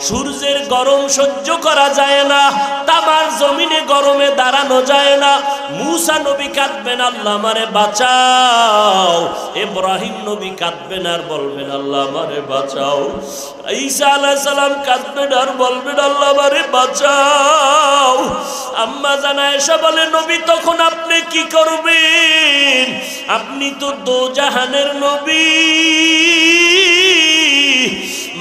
সূর্যের গরম সহ্য করা যায় না, তামার জমিনে গরমে দাঁড়ানো যায় না। মূসা নবী কাঁদবেন, আল্লাহ আমারে বাঁচাও। ইব্রাহিম নবী কাঁদবেন আর বলবেন, আল্লাহ আমারে বাঁচাও। ঈসা আলাইহিস সালাম কাঁদবেন আর বলবেন, আল্লাহ আমারে বাঁচাও। আম্মা জান আয়েশা বলে, নবী তখন আপনি কি করবেন? আপনি তো দোজাহানের নবী।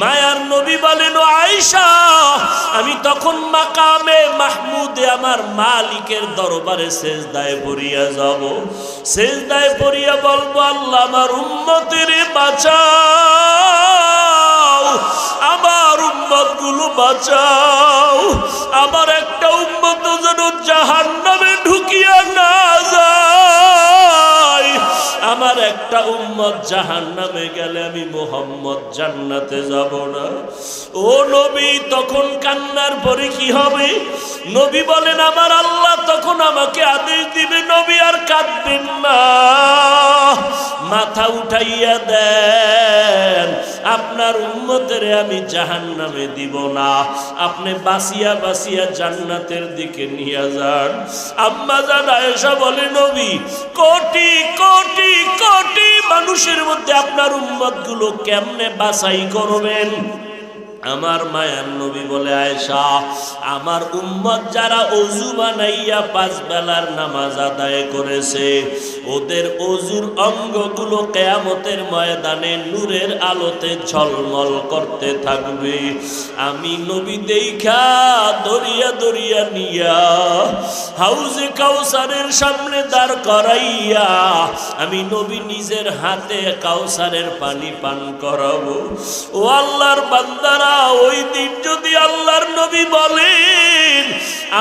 মায়ার নবী বলেন, ও আয়েশা, আমি তখন মাকামে মাহমুদে আমার মালিকের দরবারে সেজদায় পড়িয়া যাব। সেজদায় পড়িয়া বলবো, আল্লাহ আমার উম্মতের বাঁচাও, আমার উম্মত গুলো বাঁচাও। আমার একটা উম্মত যেন জাহান্নামে ঢুকিয়া না যায়। আমার একটা উম্মত জাহান্নামে গেলে আমি মুহাম্মদ জান্নাতে যাব না। ও নবী, তখন কান্নার পরে কি হবে? নবী বলেন, আমার আল্লাহ তখন আমাকে আদেশ দিবে, নবী আর কাঁদবেন না, মাথা উঠাইয়া দেন, আপনার উম্মতের আমি জাহান্নামে দিব না, আপনি বাঁচিয়া বাঁচিয়া জান্নাতের দিকে নিয়ে যান। আম্মা জান আয়েশা বলে, নবী কোটি কোটি কোটি মানুষের মধ্যে আপনার উম্মত গুলো কেমনে বাছাই করবেন? আমার মায়ার নবী বলে, আয়েশা, আমার উম্মত যারা ওযু বানাইয়া 5 বেলার নামাজ আদায় করেছে, ওদের ওযুর অঙ্গগুলো কিয়ামতের ময়দানে নূরের আলোতে ঝলমল করতে থাকবে। আমি নবী দেখা দরিয়া দরিয়া নিয়া হাউজে কাউসারের সামনে দাঁড় করাইয়া আমি নবী নিজের হাতে কাউসারের পানি পান করাবো। ও আল্লাহর বান্দারা, ওই দিন যদি আল্লাহর নবী বলেন,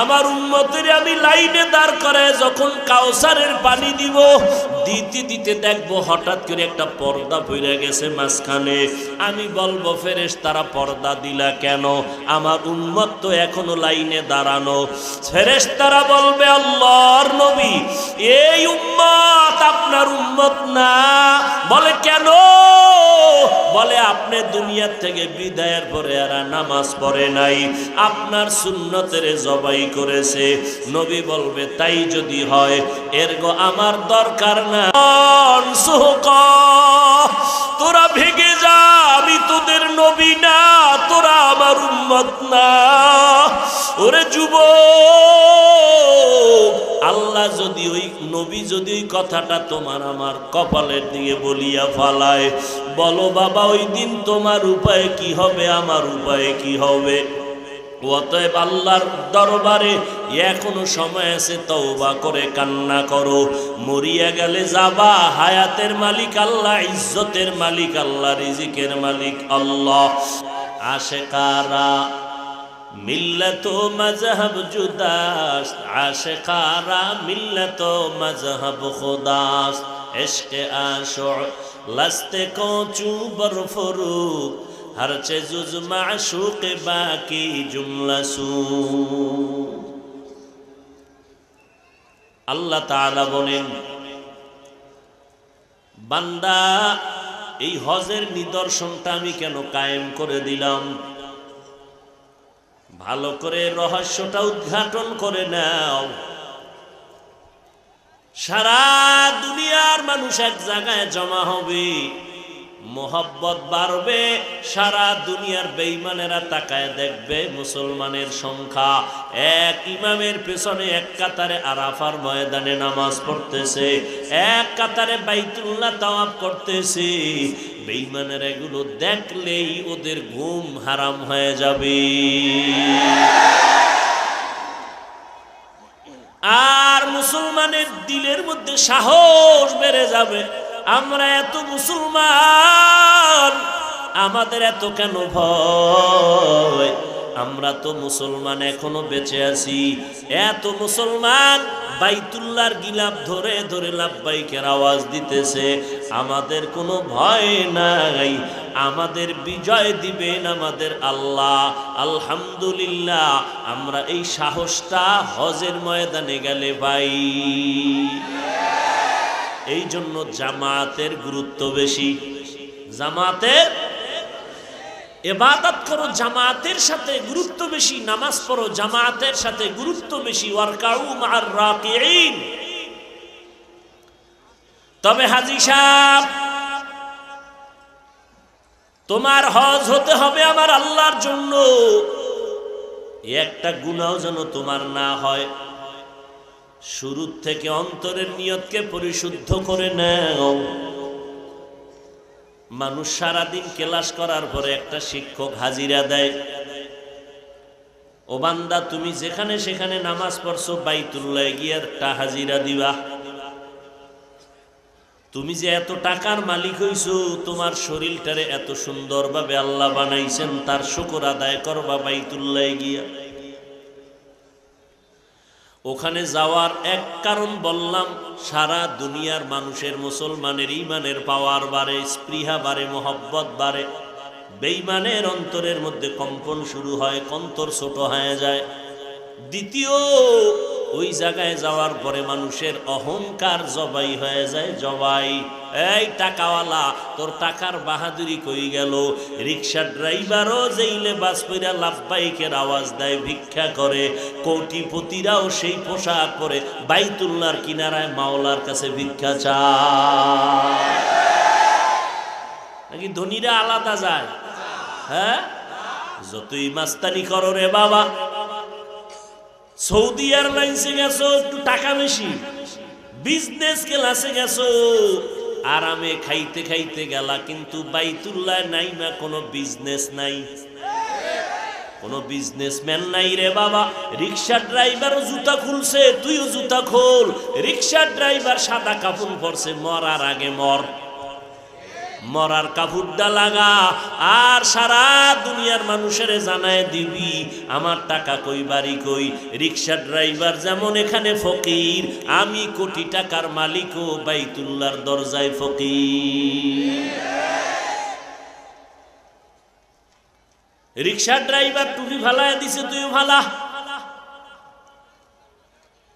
আমার উম্মতের আমি লাইনে দাঁড় করায় যখন কাউসারের পানি দিব, দিতে দিতে দেখবো হঠাৎ করে একটা পর্দা পড়ে গেছে মাঝখানে। আমি বলবো, ফেরেশতারা পর্দা দিলা কেন? আমার উম্মত তো এখনো লাইনে দাঁড়ানো। ফেরেশতারা বলবে, আল্লাহর নবী, এই উম্মত আপনার উম্মত না। বলে, কেন? বলে, আপনি দুনিয়া থেকে বিদায়ের পরে এরা নামাজ পড়ে নাই, আপনার সুন্নতের জবাই করেছে। নবী বলবে, তাই যদি হয়, এরগো আমার দরকার না। তোরা ভেগে যা, আমি তোদের নবী না, তোরা আমার উম্মত না। ওরে যুবক, আল্লাহ যদি ওই নবী যদি ওই কথাটা তোমার আমার কপালের দিকে বলিয়া ফালায়, বলো বাবা, ওই দিন তোমার উপায় কি হবে, আমার উপায় কি হবে? অতএব আল্লাহর দরবারে এখনো সময় আছে, তওবা করে কান্না করো। মরিয়া গেলে যাবা, হায়াতের মালিক আল্লাহ, ইজ্জতের মালিক আল্লাহ, রিজিকের মালিক আল্লাহ। আশেকারা মিল্লত মজহব জুদাস্ত, আশেকারা মিল্লত মজহব খুদাস্ত। ইশকে আশুক লস্তে কো চুবর ফরুক, हर चेजुज माशूक बाकी जुमला सू। আল্লাহ তাআলা বলেন, বান্দা, এই হজের নিদর্শনটা আমি কেন কায়েম করে দিলাম? ভালো করে রহস্যটা উদ্ঘাটন করে নাও। সারা দুনিয়ার মানুষ এক জায়গায় জমা হবে, মোহাব্বত বাড়বে, সারা দুনিয়ার বেঈমানেরা তাকায় দেখবে মুসলমানের সংখ্যা এক ইমামের পেছনে এক কাতারে আরাফার ময়দানে নামাজ পড়তেছে, এক কাতারে বাইতুল্লাহ তাওয়াফ করতেছে। বেঈমানেরা এগুলো দেখলেই ওদের ঘুম হারাম হয়ে যাবে, আর মুসলমানের দিলের মধ্যে সাহস বেড়ে যাবে। আমরা এত মুসলমান, আমাদের এত কেন ভয়? আমরা তো মুসলমান, এখনো বেঁচে আছি। এত মুসলমান বাইতুল্লাহর গিলাফ ধরে ধরে লাব্বাইকের আওয়াজ দিতেছে, আমাদের কোনো ভয় নাই, আমাদের বিজয় দিবেন আমাদের আল্লাহ। আলহামদুলিল্লাহ, আমরা এই সাহসটা হজের ময়দানে গেলে পাই। এই জন্য জামাতের গুরুত্ব বেশি। জামাতের ইবাদত করো জামাতের সাথে, গুরুত্ব বেশি। নামাজ পড়ো জামাতের সাথে, গুরুত্ব বেশি। ওয়ারকাউ মা'আর রাকিঈন। তবে হাজী সাহেব, তোমার হজ হতে হবে আমার আল্লাহর জন্য। একটা গুনাহ যেন তোমার না হয়। শুরু থেকে অন্তরের নিয়তকে পরিশুদ্ধ করে নাও। মানুষ সারাদিন ক্লাস করার পরে একটা শিক্ষক হাজিরা দেয়, ও বান্দা তুমি যেখানে সেখানে নামাজ পড়ছো, বাইতুল্লাহ গিয়ে একটা হাজিরা দিবা। তুমি যে এত টাকার মালিক হইছো, তোমার শরীরটারে এত সুন্দরভাবে আল্লাহ বানাইছেন, তার শুকর আদায় করবা বাইতুল্লাহ গিয়া। ওখানে যাওয়ার এক কারণ বললাম, সারা দুনিয়ার মানুষের, মুসলমানের ঈমানের পাওয়ার বাড়ে, স্পৃহা বাড়ে, মহব্বত বাড়ে। বেঈমানের অন্তরের মধ্যে কম্পন শুরু হয়, অন্তর ছোট হয়ে যায়। দ্বিতীয়, ওই জায়গায় যাওয়ার পরে মানুষের অহংকার জবাই হয়ে যায়, জবাই। এই টাকাওয়ালা, তোর টাকার বাহাদুরি কই গেল? রিক্সা ড্রাইভারও যেই লেবাস পইরা লাভবাইকের আওয়াজ দেয়, ভিক্ষা করে। কোটিপতিরাও সেই পোশাক পরে বাইতুল্লাহর কিনারায় মাওলার কাছে ভিক্ষা চায়। নাকি ধনীরা আলাদা যায়? হ্যাঁ, যতই মাস্তানি করো রে বাবা, সৌদি এয়ারলাইন্সে গেছো একটু টাকা বেশি, বিজনেস ক্লাসে গেছো আরামে খাইতে খাইতে গেলা, কিন্তু বাইতুল্লাহ নাই না, কোনো বিজনেস নাই, কোনো বিজনেসম্যান নাই রে বাবা। রিক্সা ড্রাইভারও জুতা খুলছে, তুইও জুতা খোল। রিক্সা ড্রাইভার সাদা কাপড় পরছে, মরার আগে মর, মরার কাপড়টা লাগা। আর সারা দুনিয়ার মানুষের জানায় দিবি আমার টাকা কই, বাড়ি কই। রিক্সা ড্রাইভার যেমন এখানে ফকির, আমি কোটি টাকার মালিকও বাইতুল্লাহর দরজায় ফকির। রিক্সা ড্রাইভার টুপি ফালায় দিছে, তুইও ফালা।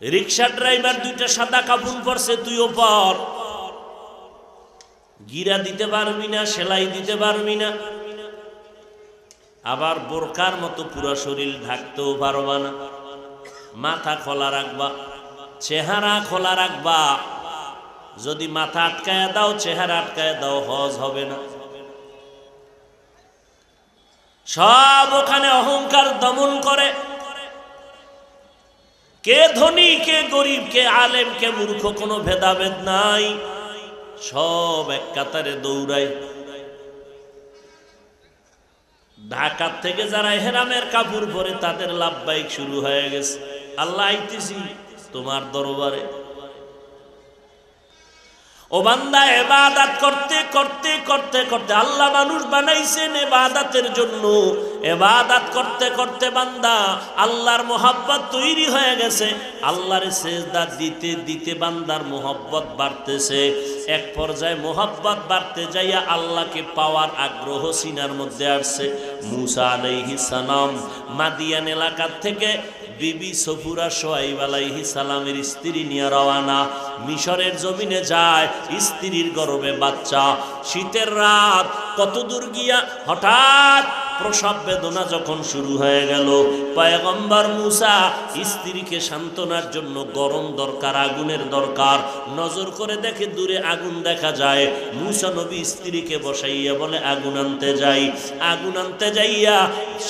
রিক্সা ড্রাইভার দুইটা সাদা কাপড় পরছে, তুইও পর। গিরা দিতে পারবি না, সেলাই দিতে পারবি না, আবার বোরকার মতো পুরো শরীর ঢাকতেও পারবা না। মাথা খোলা রাখবা, চেহারা খোলা রাখবা। যদি মাথা আটকায় দাও, চেহারা আটকায় দাও, হজ হবে না। সব ওখানে অহংকার দমন করে। কে ধনী, কে গরিব, কে আলেম, কে মূর্খ, কোনো ভেদাভেদ নাই। সব এক কাতারে দৌড়ায়। ঢাকা থেকে যারা হেরামের কাপড় পরে, তাদের লাভবাহিক শুরু হয়ে গেছে, আল্লাহ আইতেছি তোমার দরবারে। ও বান্দা, ইবাদত করতে করতে করতে করতে, আল্লাহ মানুষ বানাইছেন ইবাদতের জন্য। ইবাদত করতে করতে বান্দা আল্লাহর মোহাব্বত তৈরি হয়ে গেছে। আল্লাহর সিজদা দিতে দিতে বান্দার মোহাব্বত বাড়তেছে। এক পর্যায়ে মোহাব্বত বাড়তে যাইয়া আল্লাহকে পাওয়ার আগ্রহ সিনার মধ্যে আসছে। মূসা আলাইহিস সালাম মাদিয়ান এলাকা থেকে বিবি সফুরা শুআইব আলাইহিস সালামের স্ত্রী নিয়ে রওনা। মিশরের জমিনে যায়, স্ত্রীর গর্ভে বাচ্চা। শীতের রাত, কত দূর গিয়া হঠাৎ প্রসব বেদনা যখন শুরু হয়ে গেল, পয়গম্বর মূসা স্ত্রীকে সান্ত্বনার জন্য গরম দরকার, আগুনের দরকার। নজর করে দেখে দূরে আগুন দেখা যায়। মূসা নবী স্ত্রীকে বসাইয়া বলে আগুন আনতে যাই। আগুন আনতে যাইয়া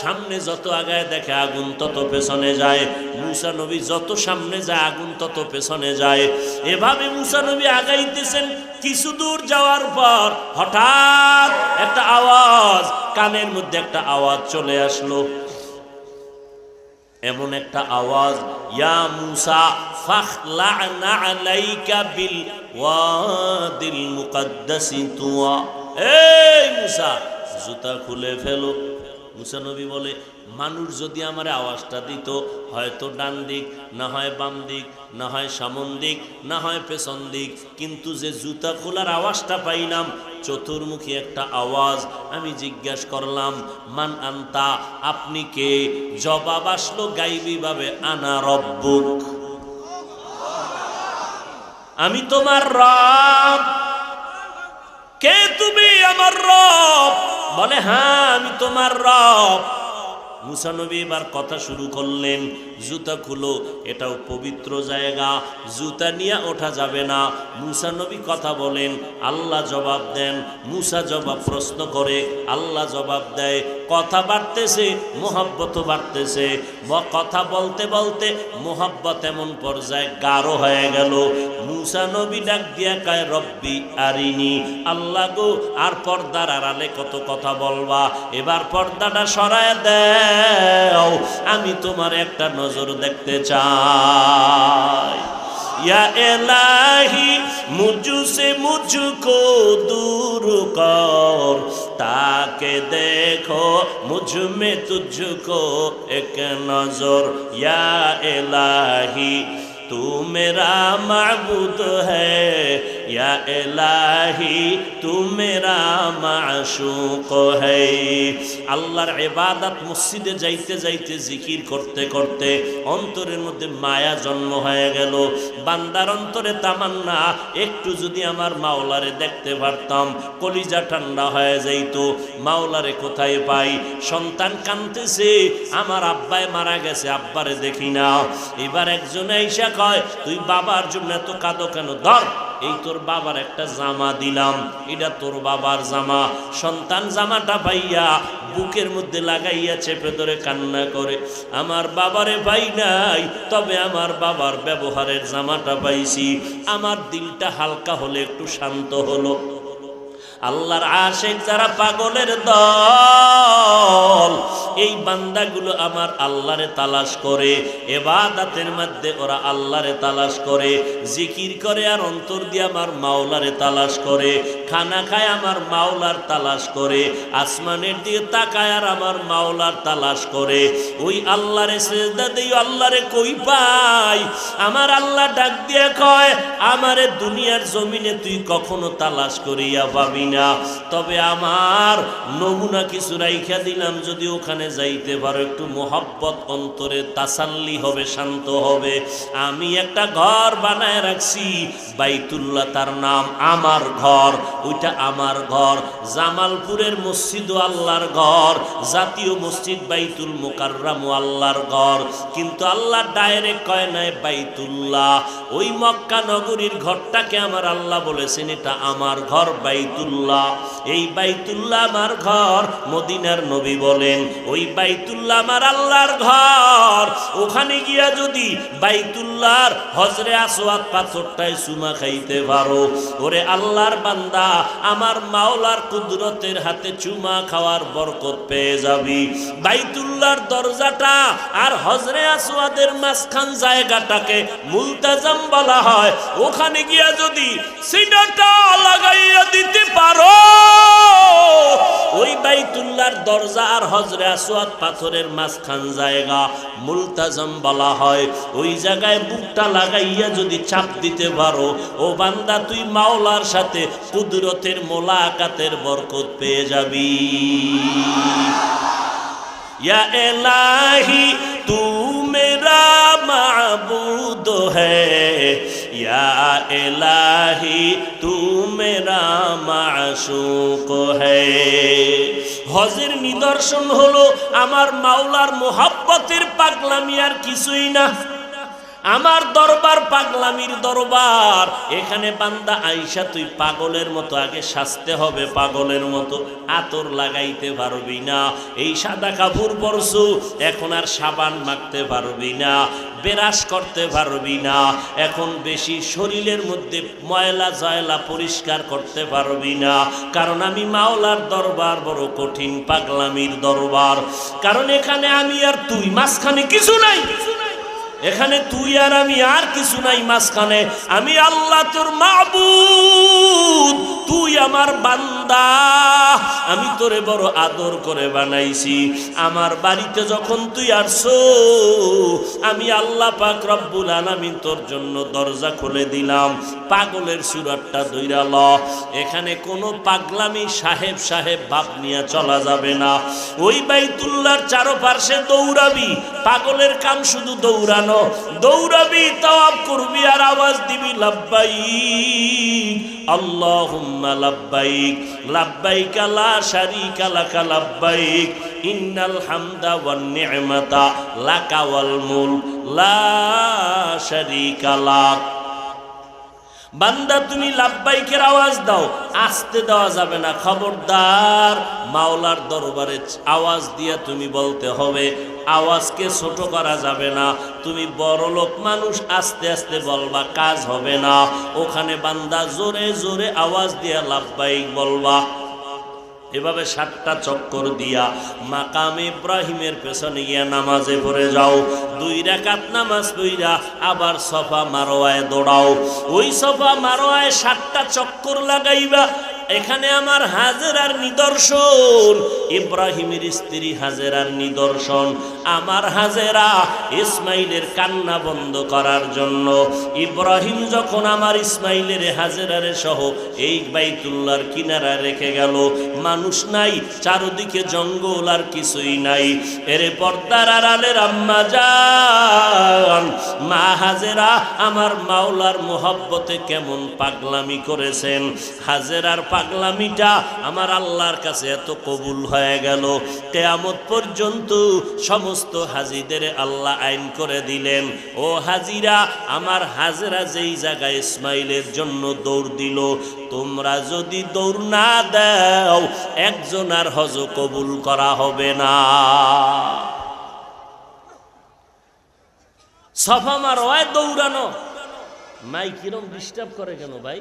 সামনে যত আগায় দেখে আগুন তত পেছনে যায়। মূসা নবী যত সামনে যায় আগুন তত পেছনে যায়। এভাবে মূসা নবী আগাইতেছেন। কিছু দূর যাওয়ার পর হঠাৎ একটা আওয়াজ, কানের মধ্যে একটা আওয়াজ চলে আসলো। এমন একটা আওয়াজ, ইয়া মূসা ফাখলা'না আলাইকা বিল ওয়াদিল মুকাদ্দাসি তুয়া। এই মূসা, জুতা খুলে ফেলো। মূসা নবী বলে, মানুষ যদি আমার আওয়াজটা দিত, হয়তো ডান দিক, না হয় বাম দিক, না হয় সামন দিক, না হয় পেছন দিক, কিন্তু যে জুতা খোলার আওয়াজটা পাইলাম, চতুর্মুখী একটা আওয়াজ। আমি জিজ্ঞাসা করলাম, মান আনতা, আপনি কে? জবাব আসলো গাইবী ভাবে, আনা রব্বুক, আমি তোমার রব। কে তুমি? আমার রব। বলে হ্যাঁ আমি তোমার রব। মুসা নবী এবার কথা শুরু করলেন, জুতা খুলো, এটাও পবিত্র জায়গা, জুতা নিয়ে ওঠা যাবে না। মুসা নবী কথা বলেন, আল্লাহ জবাব দেন। মুসা জবাব প্রশ্ন করে, আল্লাহ জবাব দেয়। কথা বাড়তেছে, মোহাব্বত বাড়তেছে। কথা বলতে বলতে মোহাব্বত এমন পর্যায়ে গাঢ় হয়ে গেল। মুসা নবী ডাক দিয়া কয়, রব্বি আরিনি, আল্লাহ গো আর পর্দার আড়ালে কত কথা বলবা, এবার পর্দাটা সরায় দাও, আমি তোমার একটা নজর দেখতে চাই। या इलाही मुझसे मुझको दूर कर, ताके देखो मुझ में तुझको एक नजर। या इलाही तू मेरा माबूद है, या इलाही तू मेरा माशूक है। আল্লাহর ইবাদত মসজিদে যাইতে যাইতে জিকির করতে করতে অন্তরের মধ্যে মায়া জন্ম হয়ে গেল। বান্দার অন্তরে তামান্না, একটু যদি আমার মাওলারে দেখতে পারতাম, কলিজা ঠান্ডা হয়ে যাইত। মাওলারে কোথায় পাই? সন্তান কাঁদতেছে, আমার আব্বায় মারা গেছে, আব্বারে দেখি না। এবার একজন আইসা কয়, তুই বাবার জন্য এত কাঁদো কেন? ধর, এই তোর বাবার একটা জামা দিলাম, এটা তোর বাবার জামা। সন্তান জামাটা পাইয়া বুকের মধ্যে লাগাইয়া চেপে ধরে কান্না করে, আমার বাবারে পাই নাই, তবে আমার বাবার ব্যবহারের জামাটা পাইছি। আমার দিলটা হালকা হলে, একটু শান্ত হলো। আল্লাহর আশিক যারা পাগলের দল, এই বান্দাগুলো আমার আল্লাহরে তালাশ করে, ইবাদতের মধ্যে ওরা আল্লাহরে তালাশ করে, জিকির করে আর অন্তর দিয়ে আমার মাওলারে তালাশ করে, খানা খায় আমার মাওলার তালাশ করে, আসমানের দিকে তাকায় আর আমার মাওলার তালাশ করে। ওই আল্লাহরে সিজদা দেই, আল্লাহরে কই পাই? আমার আল্লাহ ডাক দিয়ে কয়, আমারে দুনিয়ার জমিনে তুই কখনো তালাশ করিয়া পাবি না, তবে আমার নমুনা কিছু রাইখা দিলাম, যদি ওখানে যাইতে পারো, একটু মোহাব্বত অন্তরে তাসাল্লি হবে, শান্ত হবে। আমি একটা ঘর বানায় রাখছি, বাইতুল্লাহ তার নাম, আমার ঘর, ওইটা আমার ঘর। জামালপুরের মসজিদও আল্লাহর ঘর, জাতীয় মসজিদ বাইতুল মুকাররম আল্লাহর ঘর, কিন্তু আল্লাহ ডাইরেক্ট কয় নাই বাইতুল্লাহ। ওই মক্কা নগরীর ঘরটাকে আমার আল্লাহ বলেছেন এটা আমার ঘর, বাইতুল্লাহ। এই বাইতুল্লাহ আমার ঘর। মদিনার নবী বলেন, ওই বাইতুল্লাহ আমার আল্লাহর ঘর। ওখানে গিয়া যদি বাইতুল্লাহর হজরে আসওয়াদ পাথরটায় চুমা খাইতে পারো, ওরে আল্লাহর বান্দা, আমার মাওলার কুদরতের হাতে চুমা খাওয়ার বরকত পেয়ে যাবি। বাইতুল্লাহর দরজাটা আর হজরে আসওয়াদের মাঝখান জায়গাটাকে মুলতাজাম বলা হয়। ওখানে গিয়া যদি সিনাটা লাগাইয়া দিতে পারো, ওই বাইতুল্লাহর দরজা আর হজরে আসওয়াদ পাথরের মাঝখান জায়গা মুলতাজাম বলা হয়। ওই জায়গায় বুকটা লাগাইয়া যদি চাপ দিতে পারো, ও বান্দা, তুই মাওলার সাথে কুদরতের মোলাকাতের বরকত পেয়ে যাবি। ইয়া ইলাহি তু মেরা মাবুদ হ্যায়, ইয়া ইলাহি তু মেরা মাশূক হ্যায়। হজের নিদর্শন হলো আমার মাওলার মোহাব্বতের পাগলামি, আর কিছুই না। আমার দরবার পাগলামির দরবার। এখানে বান্দা আইসা তুই পাগলের মতো আগে সাজতে হবে, পাগলের মতো আতর লাগাইতে পারবি না। এই সাদা কাপড় পরছু, এখন আর সাবান মাখতে পারবি না, বেরাস করতে পারবি না, এখন বেশি শরীরের মধ্যে ময়লা জয়লা পরিষ্কার করতে পারবি না। কারণ আমি মাওলার দরবার বড় কঠিন, পাগলামির দরবার। কারণ এখানে আমি আর তুই, মাঝখানে কিছু নাই। এখানে তুই আর আমি, আর কিছু নাই মাঝখানে। আমি আল্লাহ তোর মাবুদ, তুই আমার বান্দা। আমি তোরে বড় আদর করে বানাইছি। আমার বাড়িতে যখন তুই আসছো, আমি আল্লাহ পাক রব্বুল আলামিন তোর জন্য দরজা খুলে দিলাম। পাগলের সুরাতটা ধইরা ল। এখানে কোনো পাগলামি সাহেব সাহেব ভাব নিয়ে চলা যাবে না। ওই বাইতুল্লাহর চারপাশে দৌড়াবি, পাগলের কাম শুধু দৌড়ানো। দৌড়াবি, তাওয়াব করবি আর আওয়াজ দিবি লাব্বাইক। আল্লাহুম্মা লাব্বাইক লাব্বাইক লা শারীকা লাকা লাব্বাইক ইন্নাল হামদা ওয়ান নি'মাতা লাকা ওয়াল মুলক লা শারীকা লাক। বান্দা তুমি লাব্বাইকের আওয়াজ দাও, আস্তে দেওয়া যাবে না, খবরদার মাওলার দরবারে আওয়াজ দিয়া তুমি বলতে হবে, আওয়াজকে ছোট করা যাবে না। তুমি বড় লোক মানুষ, আস্তে আস্তে বলবা, কাজ হবে না। ওখানে বান্দা জোরে জোরে আওয়াজ দিয়া লাব্বাইক বলবা। এভাবে 7টা চক্কর দিয়া মাকামে ইব্রাহিমের পেছনে গিয়া নামাজে পড়ে যাও। 2 রাকাত নামাজ পড়া আবার সফা মারওয়ায় দৌড়াও। ওই সফা মারওয়ায় 7টা চক্কর লাগাইবা। এখানে আমার হাজেরার নিদর্শন, ইব্রাহিমের স্ত্রী হাজেরার নিদর্শন। আমার হাজেরা ইসমাইলের কান্না বন্ধ করার জন্য ইব্রাহিম যখন আমার ইসমাইলের হাজেরারে সহ এই বাইতুল্লাহর কিনারায় রেখে গেল, মানুষ নাই, চারদিকে জঙ্গল আর কিছুই নাই। এরে পর্দার আড়ালের আম্মা জান মা হাজেরা আমার মাওলার মোহব্বতে কেমন পাগলামি করেছেন। হাজেরার পাগলামিটা আমার আল্লাহর কাছে এত কবুল হয়ে গেল, কিয়ামত পর্যন্ত সমস্ত হাজিদের আল্লাহ আইন করে দিলেন, ও হাজিরা, আমার হাজেরা যেই জায়গায় ইসমাইলের জন্য দৌড় দিল, তোমরা যদি দৌড় না দাও একজন আর হজ কবুল করা হবে না। সফা মারওয়ায় দৌড়ানো, মাই কিরম ডিস্টার্ব করে কেন ভাই?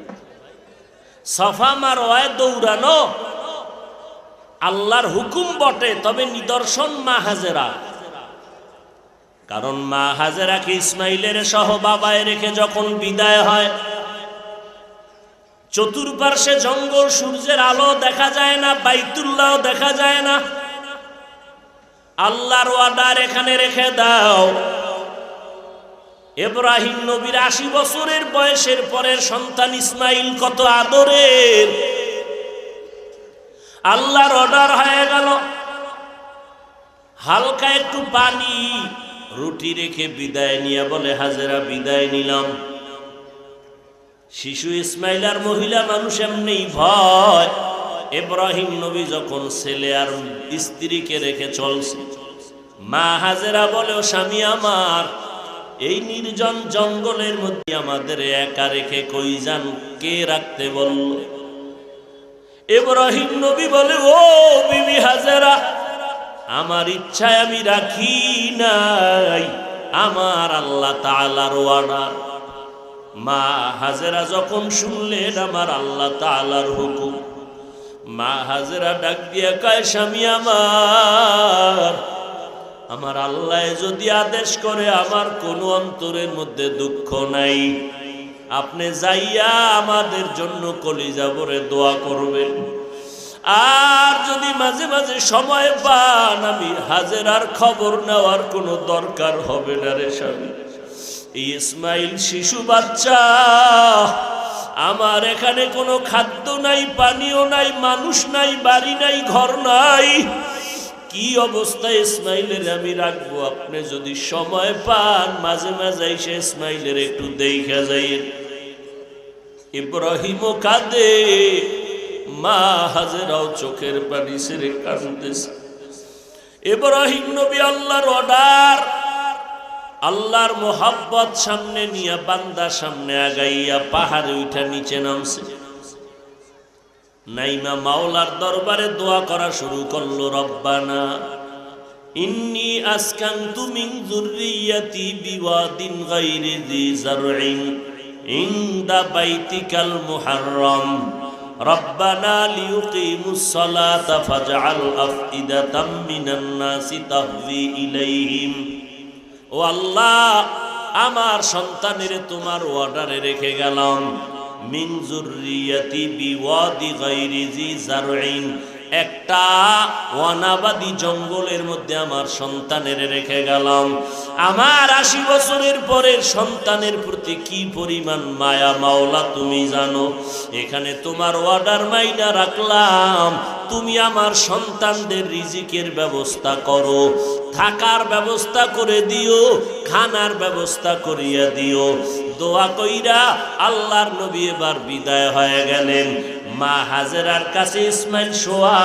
সফা মারওয়ায় দৌড়ানো আল্লাহর হুকুম বটে, তবে নিদর্শন মা হাজেরা। কারণ মা হাজেরাকে ইসমাইলের সহ বাবায় রেখে যখন বিদায় হয়, চতুর্পার্শ্বে জঙ্গল, সূর্যের আলো দেখা যায় না, বাইতুল্লাহ দেখা যায় না। আল্লাহর ওয়াদার এখানে রেখে দাও। ইব্রাহিম নবীর 80 বছরের বয়সের পরের সন্তান ইসমাইল কত আদরের, আল্লাহর অর্ডার হয়ে গেল। হালকা একটু পানি রুটি রেখে বিদায় নিয়ে বলে, হাজেরা বিদায় নিলাম। শিশু ইসমাইল আর মহিলা মানুষ এমনি ভয়। ইব্রাহিম নবী যখন ছেলে আর স্ত্রীকে রেখে চলছে, মা হাজেরা বলে, ও স্বামী আমার, এই নির্জন জঙ্গলের মধ্যে আমাদের একা রেখে কই যান, কে রাখতে বলল? ইব্রাহিম নবী বলে, ও বিবি হাজেরা, আমার ইচ্ছায় আমি রাখি নাই, আমার আল্লাহ তাআলার অর্ডার। মা হাজেরা যখন শুনলেন আমার আল্লাহ তাআলার হুকুম, মা হাজেরা ডাক দিয়া কয়, স্বামী আমার, আমার আল্লাহ যদি আদেশ করে আমার কোনো অন্তরের মধ্যে দুঃখ নাই, আপনি যাইয়া আমাদের জন্য কলিজা ভরে দোয়া করবেন। আর যদি মাঝে মাঝে সময় পান, আমি হাজেরার খবর নেওয়ার কোনো দরকার হবে না রে স্বামী। ইসমাইল শিশু বাচ্চা, আমার এখানে কোনো খাদ্য নাই, পানীয় নাই, মানুষ নাই, বাড়ি নাই, ঘর নাই, কি অবস্থায় ইসমাইলের আমি রাখবো? আপনি যদি সময় পান মাঝে মাঝে এসে ইসমাইলের একটু দেখা যাইয়েন। ইব্রাহিমও কাঁদে, মা হাজেরাও চোখের পানি ছেড়ে কাঁদতেছে। ইব্রাহিম নবী আল্লাহর অর্ডার, আল্লাহর মোহাব্বত সামনে নিয়ে বান্দা সামনে আগাইয়া পাহাড়ে উঠা নিচে নামছে। নাইমা মাওলার দরবারে দোয়া করা শুরু করলো, রব্বানা ইন্নী আসকানতু মিন যুররিয়াতি বিওয়াদিন গায়রি যি যারইন ইনদা বাইতিকাল মুহাররম রব্বানা লিয়ুকিমুস সালাতা ফাজআল আফইদাতাম মিনান নাসি তাহভি ইলাইহিম। ও আল্লাহ, আমার সন্তানের তোমার অর্ডারে রেখে গেলাম, মিন যুররিয়াতি বিওয়াদি গায়রি জি যারইন, একটা ওয়ানাবাদী জঙ্গলের মধ্যে আমার সন্তানের রেখে গেলাম। আমার 80 বছরের পরের সন্তানের প্রতি কি পরিমাণ মায়া মাওলা তুমি জানো। এখানে তোমার অর্ডার মাইনা রাখলাম, তুমি আমার সন্তানদের রিজিকের ব্যবস্থা করো, থাকার ব্যবস্থা করে দিও, খানার ব্যবস্থা করিয়া দিও। দোয়া কইরা আল্লাহর নবী এবার বিদায় হয়ে গেলেন। মা হাজেরার কাছে ইসমাইল শোয়া,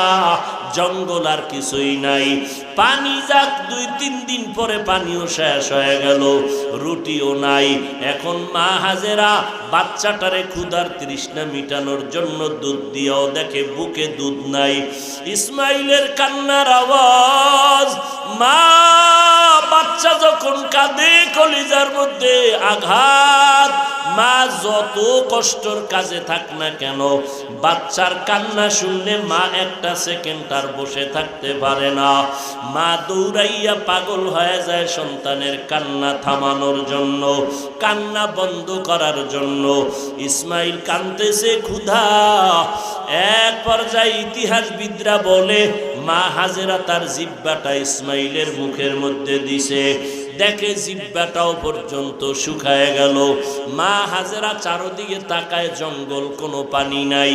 জঙ্গল আর কিছুই নাই। পানি যাক 2-3 দিন পরে পানিও শেষ হয়ে গেল, রুটিও নাই। এখন মা হাজেরা বাচ্চাটারে ক্ষুধার তৃষ্ণা মিটানোর জন্য দুধ দিয়েও দেখে বুকে দুধ নাই। ইসমাইলের কান্নার আওয়াজ, মা বাচ্চা যখন কাঁদে কলিজার মধ্যে আঘাত। মা যত কষ্টর কাজে থাক না কেন, বাচ্চার কান্না শুনলে মা একটা সেকেন্ড আর বসে থাকতে পারে না। মা দৌড়াইয়া পাগল হয়ে যায় সন্তানের কান্না থামানোর জন্য, কান্না বন্ধ করার জন্য। ইসমাইল কাঁদতেছে ক্ষুধা। এক পর্যায়ে ইতিহাসবিদরা বলে মা হাজেরা তার জিহ্বাটা ইসমাইলের মুখের মধ্যে দিছে, দেখে জিহ্বাটাও পর্যন্ত শুকায় গেল। মা হাজেরা চারদিকে তাকায়, জঙ্গল, কোনো পানি নাই।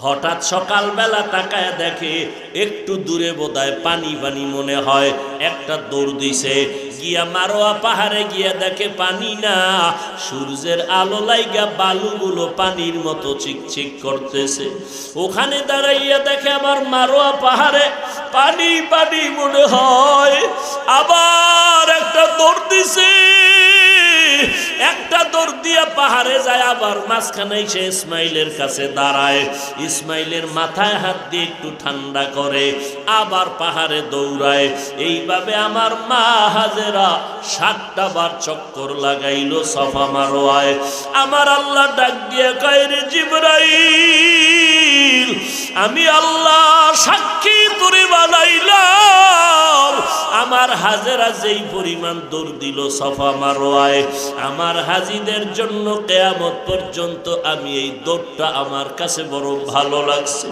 হঠাৎ সকালবেলা তাকায় দেখে একটু দূরে বোধহয় পানি পানি মনে হয়, একটা দৌড় দিছে। গিয়া মারোয়া পাহাড়ে গিয়া দেখে পানি না, সূর্যের আলো লাইগা বালুগুলো পানির মতো চিকচিক করতেছে। ওখানে দাঁড়াইয়া দেখে আবার মারোয়া পাহাড়ে পানি পানি মনে হয়, আবার একটা দৌড় দিছে। একটা দৌড় দিয়া পাহাড়ে যায়, আবার মাঝখানে এসে ইসমাইলের কাছে দাঁড়ায়। ইসমাইলের মাথায় হাত দিয়ে একটু ঠান্ডা করে, আবার পাহাড়ে দৌড়ায়। এইভাবে আমার মা হাজেরা 7টা বার চক্কর লাগাইল সফা মারোয়ায়। আমার আল্লাহ ডাক দিয়ে কয়, রে জিবরাইল, আমি আল্লাহ সাক্ষী তোরে বানাইলাম, আমার হাজেরা যেই পরিমাণ দৌড় দিল সফা মারোয়ায়, আমার হাজিদের জন্য কিয়ামত পর্যন্ত আমি এই দৌড়টা আমার কাছে বড় ভালো লাগছে।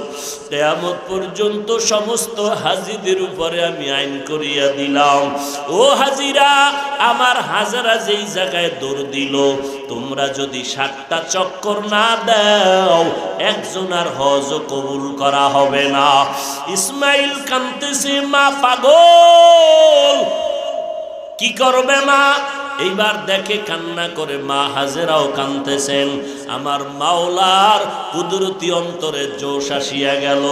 কিয়ামত পর্যন্ত সমস্ত হাজিদের উপরে আমি আইন করিয়া দিলাম, ও হাজিরা, আমার হাজেরা যেই জায়গায় দৌড় দিল, তোমরা যদি 7টা চক্কর না দাও, একজনের হজ কবুল করা হবে না। ইসমাইল কাঁদতেছে, মা পাগল, কি করবে মা? এইবার দেখে কান্না করে মা হাজেরাও কাঁদতেছেন। আমার মাওলার কুদরতি অন্তরে জোশ আসিয়া গেল।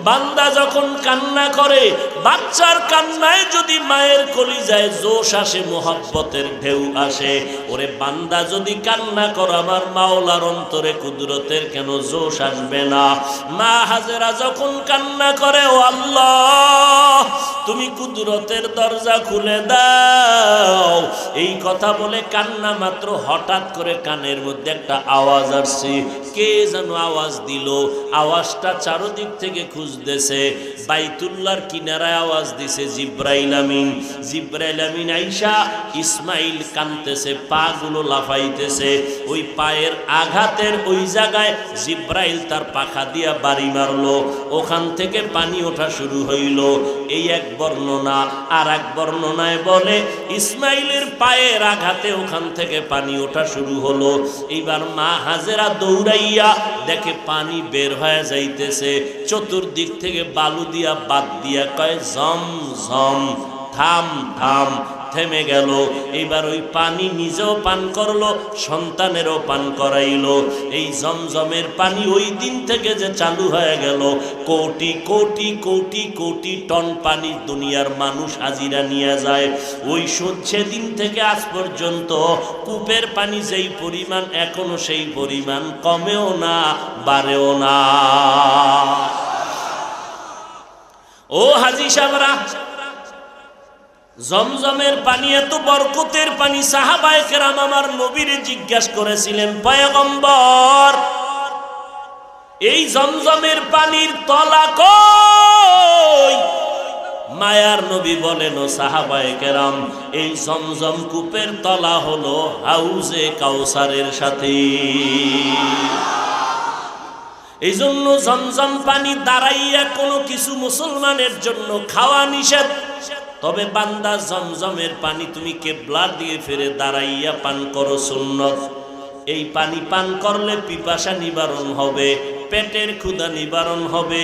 বান্দা যখন কান্না করে, বাচ্চার কান্নায় যদি মায়ের কলিজায় জোশ আসে, মোহাব্বতের ঢেউ আসে, ওরে বান্দা যদি কান্না করো, আমার মাওলার অন্তরে কুদরতের কেন জোশ আসবে না? মা হাজেরা যখন কান্না করে, ও আল্লাহ, তুমি কুদরতের দরজা খুলে দাও, এই কথা বলে কান্না মাত্র হঠাৎ করে কানের মধ্যে একটা আওয়াজ আসছে। কে যেন আওয়াজ দিল, আওয়াজটা চারদিক থেকে খুঁজতেছে। বাইতুল্লাহর কিনারায় আওয়াজ দিছে জিব্রাইল আমিন। জিব্রাইল আমিন আইসা, ইসমাইল কাঁদতেছে, পা গুলো লাফাইতেছে। ওই পায়ের আঘাতের ওই জায়গায় জিব্রাইল তার পাখা দিয়া বাড়ি মারলো, ওখান থেকে পানি ওঠা শুরু হইল। এই এক বর্ণনা। আর এক বর্ণনায় বলে ইসমাইলের পায়ের আঘাতে ওখান থেকে পানি ওঠা শুরু হলো। এইবার মা হাজেরা দৌড়াইয়া দেখে পানি বের হয়ে যাইতেছে, চতুর্দিক থেকে বালু দিয়া বাদ দিয়া কয়, ঝম ঝম, থাম থাম। থেমে গেল। এবার ওই পানি নিজেও পান করলো, সন্তানেরও পান করাইলো। এই জমজমের পানি ওই দিন থেকে যে চালু হয়ে গেল, কোটি কোটি কোটি কোটি টন পানি দুনিয়ার মানুষ হাজিরা নিয়ে যায়। ওই সেদিন থেকে আজ পর্যন্ত কূপের পানি যেই পরিমাণ, এখনো সেই পরিমাণ কমেও না, বাড়েও না। ও হাজি সাহেবরা, জমজমের পানি এত বরকতের পানি। সাহাবায়ে কেরাম আমার নবীর জিজ্ঞাসা করেছিলেন, পয়গম্বর, এই জমজমের পানির তলা কই? মায়ার নবী বলেন, ও সাহাবায়ে কেরাম, এই জমজম কূপের তলা হলো হাউজে কাউসারের সাথে। এই জন্য জমজম পানি দাঁড়াইয়া কোনো কিছু মুসলমানের জন্য খাওয়া নিষেধ। তবে বান্দা, জমজমের পানি তুমি কিবলা দিয়ে ফিরে দাঁড়াইয়া পান করো, সুন্নত। এই পানি পান করলে পিপাসা নিবারণ হবে, পেটের ক্ষুধা নিবারণ হবে,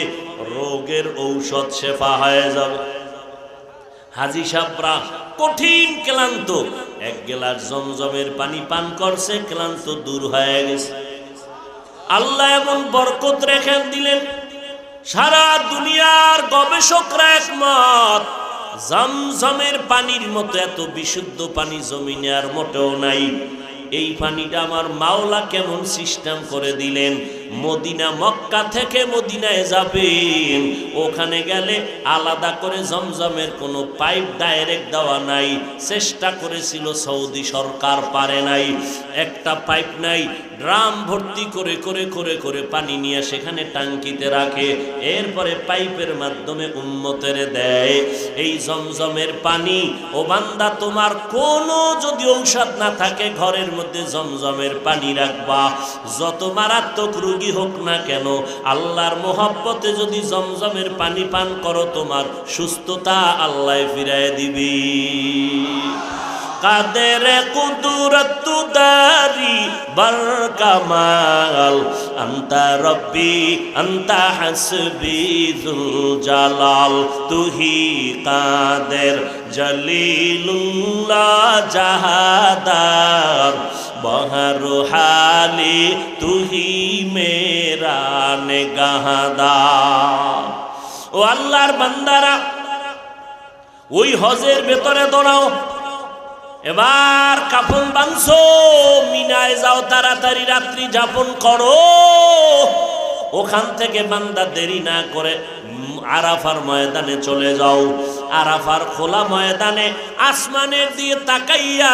রোগের ঔষধ শেফা হয়ে যাবে। হাজী সাহেবরা কঠিন ক্লান্ত, এক গ্লাস জমজমের পানি পান করছে, ক্লান্ত দূর হয়ে গেছে। আল্লাহ এমন বরকত রেখে দিলেন, সারা দুনিয়ার গবেষকরা একমত জমজমের পানির মতো এত বিশুদ্ধ পানি জমিনে আর মোটেও নাই। এই পানিটা আমার মাওলা কেমন সিস্টেম করে দিলেন, মদিনা মক্কা থেকে মদিনায় যাবেন, ওখানে গেলে আলাদা করে জমজমের কোনো পাইপ ডাইরেক্ট দেওয়া নাই। চেষ্টা করেছিল সৌদি সরকার, পারে নাই। একটা পাইপ নাই, ড্রাম ভর্তি করে করে করে করে পানি নিয়ে সেখানে টাঙ্কিতে রাখে, এরপরে পাইপের মাধ্যমে উম্মতের দেয়। এই জমজমের পানি, ও বান্দা তোমার কোনো যদি ঔষধ না থাকে ঘরের মধ্যে জমজমের পানি রাখবা, যত মারাত্মক রোগী হোক না কেন, আল্লাহর মোহাব্বতে যদি জমজমের পানি পান করো, তোমার সুস্থতা আল্লাহ ফিরায় দিবি। কাদের কুদরত দারি বার কামাল, আন্তা রব্বি আন্তা হাসবি যুল জালাল, তুহি কাদের জলিলুল্লাহ জাহাদার, বহরু হালি তুহি মেরা নেগাহদার। ও আল্লাহর বান্দারা, ওই হজের ভেতরে দৌড়াও, এবার কাফন বাঁধছো, মিনায় যাও, তাড়াতাড়ি রাত্রি যাপন করো। ওখান থেকে বান্দা দেরি না করে আরাফার ময়দানে চলে যাও। আরাফার খোলা ময়দানে আসমানের দিয়ে তাকাইয়া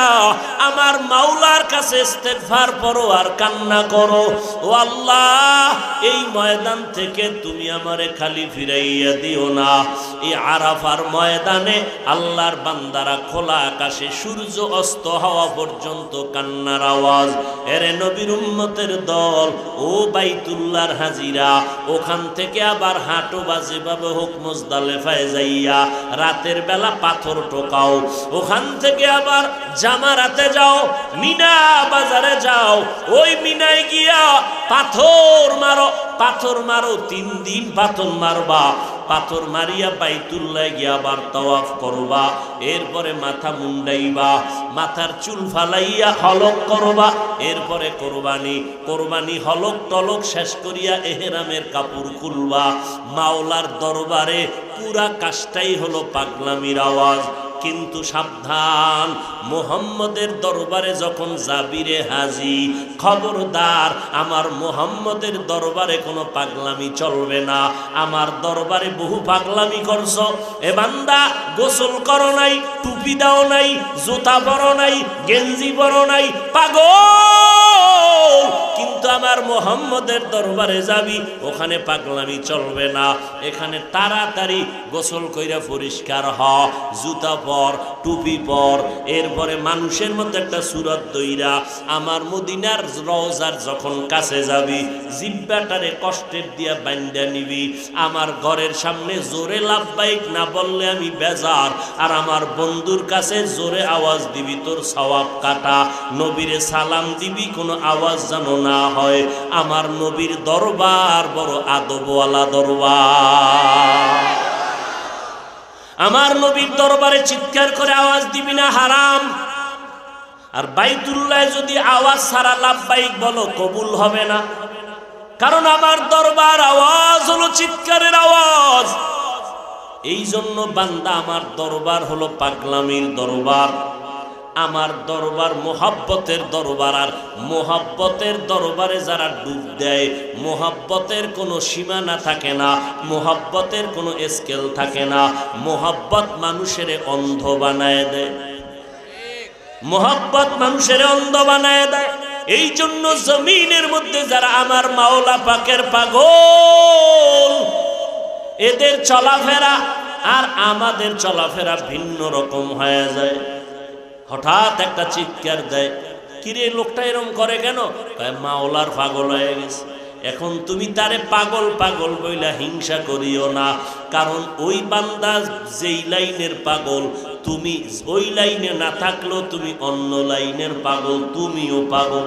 আমার মাওলার কাছে ইস্তেগফার করো আর কান্না করো, ও আল্লাহ এই ময়দান থেকে তুমি আমারে খালি ফিরাইয়া দিও না। এই আরাফার ময়দানে আল্লাহর বান্দারা খোলা আকাশে সূর্য অস্ত হওয়া পর্যন্ত কান্নার আওয়াজ। এরে নবীর উম্মতের দল, ও বাইতুল্লাহর হাজিরা, ওখান থেকে আবার হাঁটো বাজেভাবে হোক মুজদালিফায় যাইয়া রাতের বেলা পাথর টোকাও, ওখান থেকে আবার জামারাতে যাও, মিনা বাজারে যাও, ওই মিনায় গিয়া পাথর মারো, পাথর মারো, 3 দিন পাথর মারবা, পাথর মারিয়া বাইতুল্লাহ গিয়া আবার তাওয়াফ করবা, এরপরে মাথা মুন্ডাইবা, মাথার চুল ফালাইয়া হলক করবা, এরপরে কোরবানি হলক টলক শেষ করিয়া এহরামের কাপড় খুলবা। মাওলার দরবারে পুরা কাজটাই হলো পাগলামির আওয়াজ। কিন্তু সাবধান, মুহাম্মদের দরবারে যখন যাবি রে হাজি, খবরদার আমার মুহাম্মদের দরবারে কোনো পাগলামি চলবে না। আমার দরবারে বহু পাগলামি করছো, এ বান্দা গোসল করো নাই, টুপি দাও নাই, জুতা পরো নাই, গেঞ্জি পরো নাই, পাগল। কিন্তু আমার মুহাম্মদের দরবারে যাবি, ওখানে পাগলামি চলবে না। এখানে তাড়াতাড়ি গোসল কইরা পরিষ্কার হ, জুতা পর, টুপি পর, এরপরে মানুষের মধ্যে একটা সুরত দইরা আমার মদিনার রওজার যখন কাছে যাবি, জিব্বাটারে কষ্টের দিয়া বান্ধা নিবি। আমার ঘরের সামনে জোরে লাব্বাইক না বললে আমি বেজার, আর আমার বন্ধুর কাছে জোরে আওয়াজ দিবি, তোর সওয়াব কাটা। নবীরে সালাম দিবি, কোনো আওয়াজ যেন না হয়। আমার নবীর দরবার বড় আদবওয়ালা দরবার। আমার নবীর দরবারে চিৎকার করে আওয়াজ দিবি না, হারাম। আর বাইতুল্লাহ যদি আওয়াজ ছাড়া লাব্বাইক বলো, কবুল হবে না। কারণ আমার দরবার আওয়াজ হলো চিৎকারের আওয়াজ। এই জন্য বান্দা, আমার দরবার হলো পাগলামির দরবার। আমার দরবার মোহাব্বতের দরবার। আর মোহাব্বতের দরবারে যারা ডুব দেয়, মোহাব্বতের কোনো সীমানা থাকে না, মোহাব্বতের কোনো স্কেল থাকে না। মোহাব্বত মানুষের অন্ধ বানায় দেয়, মোহাব্বত মানুষের অন্ধ বানায় দেয়। এই জন্য জমিনের মধ্যে যারা আমার মাওলা পাকের পাগল, এদের চলাফেরা আর আমাদের চলাফেরা ভিন্ন রকম হয়ে যায়। হঠাৎ একটা চিৎকার দেয়, কিরে লোকটা এরকম করে কেন? মাওলার পাগল হয়ে গেছে। এখন তুমি তারে পাগল পাগল বইলা হিংসা করিও না, কারণ ওই বান্দা যেই লাইনের পাগল, তুমি ওই লাইনে না থাকলেও তুমি অন্য লাইনের পাগল, তুমিও পাগল।